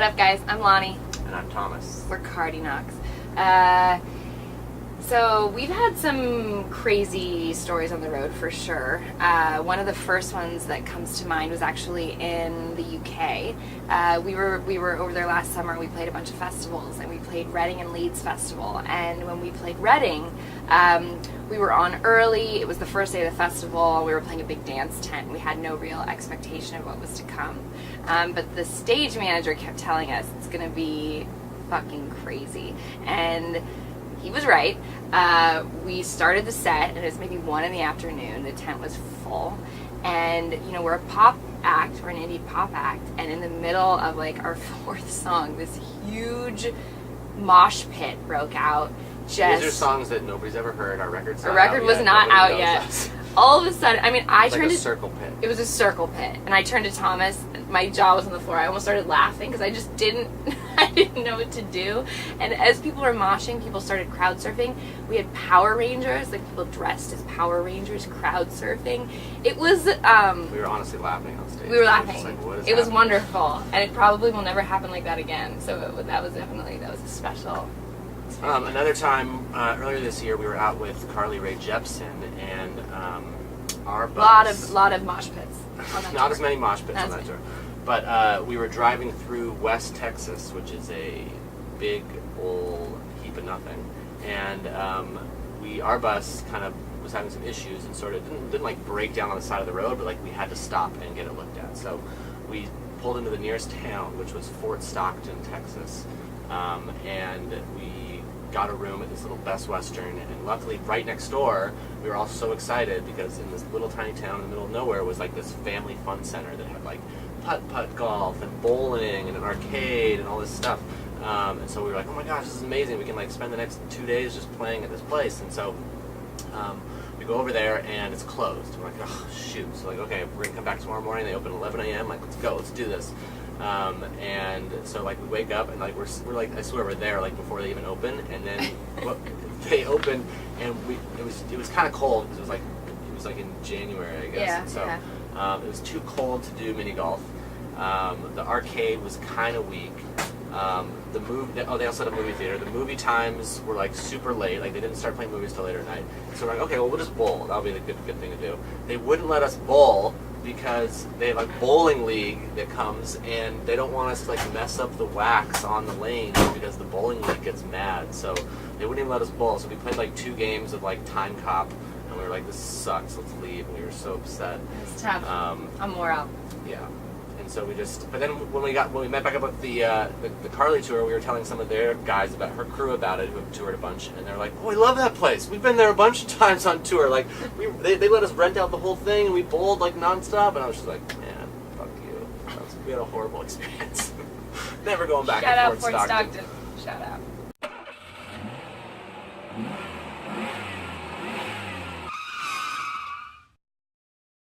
What up, guys? I'm Lonnie. And I'm Thomas. We're Cardiknox. So we've had some crazy stories on the road for sure. One of the first ones that comes to mind was actually in the UK. We were over there last summer. We played a bunch of festivals, and we played Reading and Leeds Festival. And when we played Reading, we were on early. It was the first day of the festival. We were playing a big dance tent. We had no real expectation of what was to come. But the stage manager kept telling us it's going to be fucking crazy. And he was right. We started the set, and it was maybe 1 in the afternoon. The tent was full. And, you know, we're a pop act. We're an indie pop act. And in the middle of, like, our 4th song, this huge mosh pit broke out. These are songs that nobody's ever heard. Our record's not out yet. Our record was not out yet. Us. All of a sudden, I mean, I turned like a to... circle pit. It was a circle pit. And I turned to Thomas. My jaw was on the floor. I almost started laughing because I just didn't know what to do. And as people were moshing, people started crowd surfing. We had Power Rangers, like people dressed as Power Rangers, crowd surfing. It was... we were honestly laughing on stage. We were laughing. Like, what is it was happening? Wonderful. And it probably will never happen like that again. So that was a special... Another time, earlier this year, we were out with Carly Rae Jepsen, and our bus... Lot of mosh pits on that Not tour. as many mosh pits on that tour. But we were driving through West Texas, which is a big old heap of nothing. And our bus kind of was having some issues and sort of didn't like break down on the side of the road, but like we had to stop and get it looked at. So we pulled into the nearest town, which was Fort Stockton, Texas. And we got a room at this little Best Western, and luckily right next door, we were all so excited because in this little tiny town in the middle of nowhere was like this family fun center that had like putt-putt golf and bowling and an arcade and all this stuff. And so we were like, oh my gosh, this is amazing. We can like spend the next 2 days just playing at this place. And so we go over there and it's closed. We're like, oh shoot. So like, okay, we're gonna come back tomorrow morning. They open at 11 a.m. Like, let's go, let's do this. And so like we wake up and like we're like, I swear we're there like before they even open, and then they open, and it was kind of cold because it was like in January, I guess. Yeah, and so yeah. it was too cold to do mini golf. The arcade was kind of weak. They also had a movie theater. The movie times were like super late. Like they didn't start playing movies till later at night. So we're like, okay, well we'll just bowl. That'll be the good thing to do. They wouldn't let us bowl because they have a bowling league that comes, and they don't want us to like mess up the wax on the lanes because the bowling league gets mad. So they wouldn't even let us bowl. So we played like 2 games of like Time Cop, and we were like, this sucks, let's leave. And we were so upset. It's tough. I'm more out. Yeah. So but then when we met back up with the Carly tour, we were telling some of their guys about her crew about it, who have toured a bunch, and they're like, oh, we love that place. We've been there a bunch of times on tour. Like, they let us rent out the whole thing, and we bowled like nonstop, and I was just like, man, fuck you. We had a horrible experience. Never going back Shout to out Fort Fort Stockton. Stockton. Shout out.